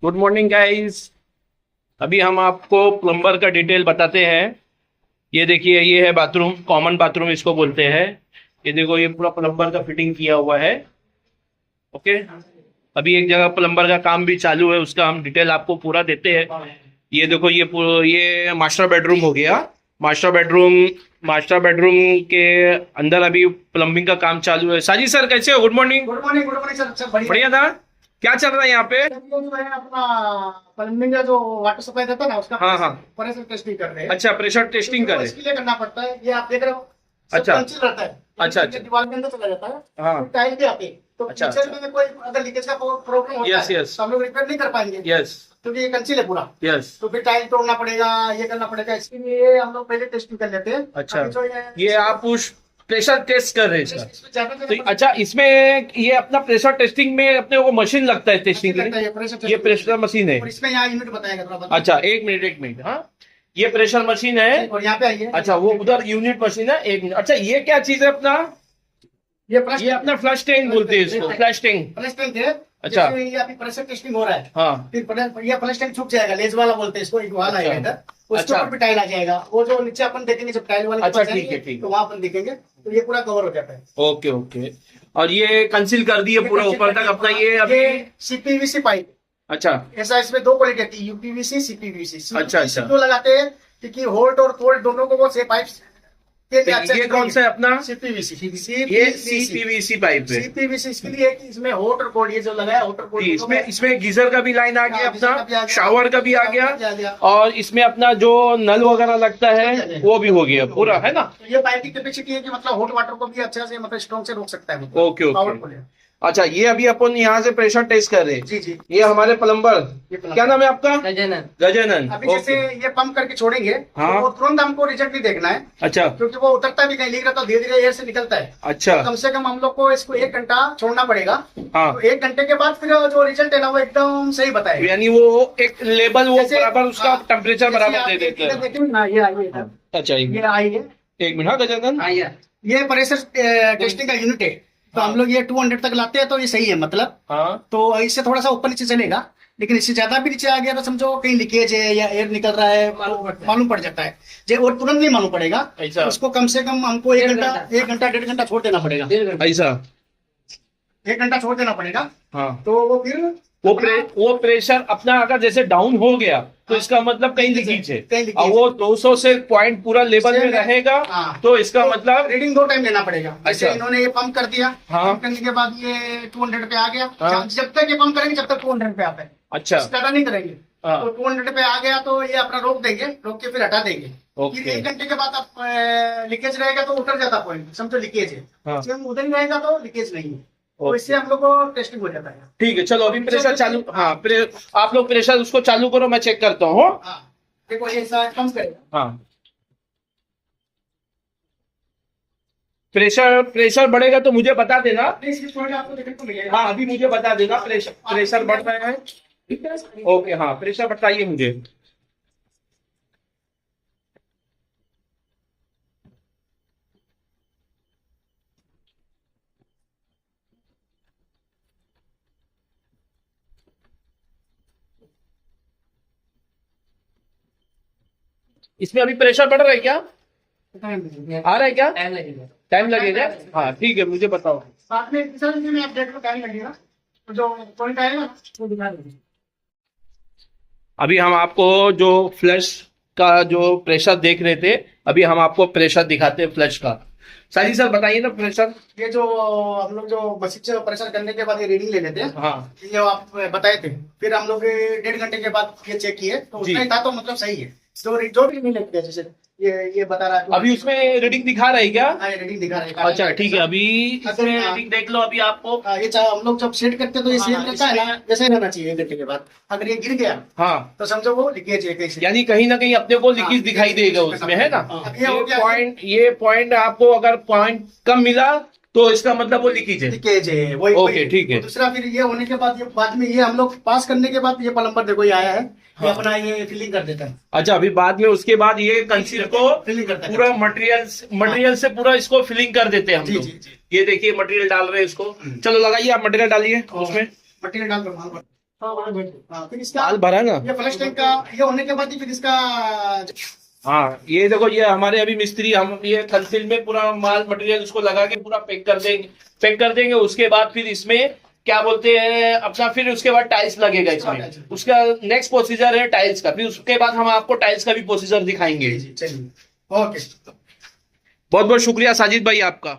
Good morning guys. अभी हम आपको प्लम्बर का डिटेल बताते हैं। ये देखिए, ये है बाथरूम, कॉमन बाथरूम इसको बोलते हैं। ये देखो, ये पूरा प्लम्बर का फिटिंग किया हुआ है। ओके। अभी एक जगह प्लम्बर का काम भी चालू है, उसका हम डिटेल आपको पूरा देते हैं। ये देखो, ये मास्टर बेडरूम हो गया। मास्टर बेडरूम मास्टर बेडरूम के अंदर अभी प्लम्बिंग का काम चालू है। साजी सर, कैसे हो? Good morning. Good morning sir. सब बढ़िया था। क्या चल रहा है यहाँ पे? सर, ये जो है अपना प्लम्बिंग का जो वाटर सप्लाई रहता है ना, उसका हाँ हाँ। प्रेशर टेस्टिंग कर रहे हैं। अच्छा, प्रेशर टेस्टिंग तो करे। इसके लिए करना पड़ता है। ये आप देख रहे हो, सब अच्छा। कंसील रहता है। अच्छा, ये अच्छा। दीवार के अंदर चला जाता है। हाँ। फिर टाइल भी आती है, तो अच्छा, किचन अच्छा। में कोई अगर लीकेज का प्रॉब्लम होता Yes, है yes. तो हम लोग रिपेयर नहीं कर पाएंगे, यस क्योंकि ये कंसील है पूरा। यस। तो फिर टाइल तोड़ना पड़ेगा, ये करना पड़ेगा। इसके लिए हम लोग पहले टेस्टिंग कर लेते हैं। अच्छा। अभी जो ये आप उस प्रेशर टेस्ट कर रहे हैं इसका? इसमें ज्यादा तो अच्छा, इसमें ये अपना प्रेशर टेस्टिंग में अपने को मशीन लगता है टेस्टिंग के लगता लिए? है प्रेशर ये प्रेशर मशीन है। और इसमें यहाँ यूनिट बताएगा थोड़ा बता। अच्छा, एक मिनट। हाँ, ये प्रेशर मशीन है। और यहाँ पे आइए। अच्छा, वो उधर यूनिट मशीन है। एक मिनट। अच्छा, ये क्या चीज है अपना? ये अपना फ्लश टैंक बोलते हैं इसको, फ्लश टैंक। फ्लश टैंक है। अच्छा। जैसे ये अभी प्रेशर टेस्टिंग हो रहा है, हाँ। फिर ये फ्लश टैंक छूट जाएगा, लेज वाला बोलते हैं इसको, एक वाला अच्छा। आएगा इधर, उसके अच्छा। ऊपर भी टाइल आ जाएगा। वो जो नीचे अपन देखेंगे जब टाइल वाले के अच्छा, पास ठीक है, जाएंगे, ठीक है। तो वहां अपन देखेंगे तो ये पूरा कवर हो जाता है। Okay okay. और ये कंसील कर दिए पूरा ऊपर तक अपना ये अभी? CPVC pipe. अच्छा ऐसा इसमें दो क्वालिटी आती है, यूपीवीसी सीपीवीसी। अच्छा, अच्छा। क्यों लगाते हैं? क्योंकि होल्ड और कोल्ड दोनों को वो से पाइप के लिए अच्छा ये कौन सा है अपना? सीपीवीसी। ये सीपीवीसी पाइप है। सीपीवीसी इसके लिए कि इसमें हॉट और कोल्ड, ये जो लगा है हॉट और कोल्ड, जी, इसमें गीजर का भी लाइन आ गया, हाँ, गीजर का भी आ अपना गया। शावर का भी आ गया, और इसमें अपना जो नल वगैरह लगता है वो भी हो गया पूरा, है ना? तो ये पाइप की कैपेसिटी है कि मतलब हॉट वाटर को भी अच्छा से मतलब स्ट्रॉन्ग से रोक सकता है। Okay okay. पावरफुल है। अच्छा, ये अभी अपन यहाँ से प्रेशर टेस्ट कर रहे हैं। जी जी। ये हमारे प्लम्बर, क्या नाम है आपका? गजानन। अभी जैसे ये पंप करके छोड़ेंगे, हाँ। तो वो तुरंत हमको रिजल्ट नहीं देखना है, अच्छा क्योंकि वो उतरता भी कहीं लीक रहता है, धीरे धीरे एयर से निकलता है। अच्छा। तो कम से कम हम लोग को इसको 1 घंटा छोड़ना पड़ेगा। हाँ। तो 1 घंटे के बाद फिर जो रिजल्ट है ना, वो एकदम सही बताएगा। यानी वो एक लेवल, वो जैसे- बराबर उसका हाँ। टेम्परेचर जैसे बराबर आप दे देते इधर हैं। देखेंगे ना, ये आइए इधर। अच्छा, ये आइए। एक मिनट। हाँ गजानन, ये प्रेशर टेस्टिंग का यूनिट है। तो हम लोग ये 200 तक लाते हैं, तो ये सही है मतलब। हाँ तो इससे थोड़ा सा ऊपर नीचे चलेगा, लेकिन इससे ज्यादा भी नीचे आ गया तो समझो कहीं लीकेज है या एयर निकल रहा है, मालूम पड़ जाता है। और तुरंत नहीं मालूम पड़ेगा, ऐसा? उसको कम से कम हमको 1 घंटा 1.5 घंटा छोड़ देना पड़ेगा। ऐसा? 1 घंटा छोड़ देना पड़ेगा। हाँ। तो वो फिर वो प्रेशर अपना अगर जैसे डाउन हो गया तो इसका मतलब कहीं लीकेज है, कहीं लीकेज और वो 200 से पॉइंट पूरा लेवल में रहेगा। हाँ। तो इसका मतलब रीडिंग 2 टाइम लेना पड़ेगा। जैसे अच्छा। इन्होंने ये पंप कर दिया, हाँ। पंप करने के बाद ये 200 पे आ गया। हाँ। जब तक ये पंप करेंगे जब तक 200 पे आता है। अच्छा। ज्यादा नहीं करेंगे। हाँ। तो 200 पे आ गया तो ये अपना रोक देंगे, रोक के फिर हटा देंगे। ओके। फिर 1 घंटे के बाद आप लीकेज रहेगा तो उतर जाता पॉइंट, समझो लीकेज है। हाँ। जब उधर ही रहेगा तो लीकेज नहीं है। तो ओके। इससे हम लोग को टेस्टिंग हो जाता है। ठीक है, चलो अभी प्रेशर चालू। हाँ, आप लोग प्रेशर उसको चालू करो, मैं चेक करता हूँ। हाँ, देखो ये ऐसा कम करेगा। हाँ, प्रेशर बढ़ेगा तो मुझे बता देना। इसकी पॉइंट आपको देखने को मिलेगा। हाँ, अभी मुझे बता देना प्रेशर बढ़ रहा है। ओके, हाँ, प्रेशर बताइए मुझे। इसमें अभी प्रेशर बढ़ रहा है क्या? आ रहा है क्या? टाइम लगेगा। हाँ ठीक है, मुझे बताओ। साथ में सर में अपडेट को टाइम लगेगा, तो जो पॉइंट आएगा वो दिखा देंगे। अभी हम आपको जो फ्लश का जो प्रेशर देख रहे थे, अभी हम आपको प्रेशर दिखाते हैं फ्लश का। साजी सर बताइए ना प्रेशर। ये जो हम लोग जो मशीन से प्रेशर करने के बाद ये रीडिंग ले लेते हैं। हाँ ये आप बताए थे, फिर हम लोग 1.5 घंटे के बाद ये चेक किए तो जी। उतना ही था, तो मतलब सही है। जो भी नहीं लगता है, जैसे ये बता रहा है। अभी उसमें रीडिंग दिखा रहा है क्या? हाँ, ये रीडिंग दिखा रहा है। अच्छा ठीक है, अभी इसमें रीडिंग देख लो अभी आपको। ये हम लोग जब सेट करते हैं तो ये सेम रहता है ना, वैसे ही रहना चाहिए 1 घंटे के बाद। अगर ये गिर गया हाँ, तो समझो वो लीकेज है कहीं से। यानी कहीं ना कहीं अपने को लीकेज दिखाई देगा उसमें, है ना? हाँ, ये हो गया। ये पॉइंट आपको अगर पॉइंट कम मिला तो इसका मतलब वो लीकेज है। लीकेज है वही। ओके, ठीक है। दूसरा फिर ये होने के बाद, ये बाद में ये हम लोग पास करने के बाद ये प्लम्बर देखो ये आया है, ये हाँ। अपना ये फिलिंग कर देता है। अच्छा, अभी बाद में उसके बाद ये कंसील को फिलिंग करता है पूरा मटेरियल से पूरा इसको फिलिंग कर देते हैं हम जी, लोग। जी, जी। ये देखिए मटेरियल डाल रहे हैं इसको। चलो लगाइए, आप मटेरियल डालिए उसमें। मटेरियल डाल कर फिर इसका माल भरा ना। ये फ्लश टैंक का ये होने के बाद ही फिर इसका हाँ ये देखो, ये हमारे अभी मिस्त्री, हम ये थलसिल में पूरा माल मटेरियल उसको लगा के पूरा पैक कर देंगे। उसके बाद फिर इसमें क्या बोलते हैं अपना, फिर उसके बाद टाइल्स लगेगा इसमें। उसका नेक्स्ट प्रोसीजर है टाइल्स का, फिर उसके बाद हम आपको टाइल्स का भी प्रोसीजर दिखाएंगे। चलिए ओके। बहुत बहुत शुक्रिया साजिद भाई आपका।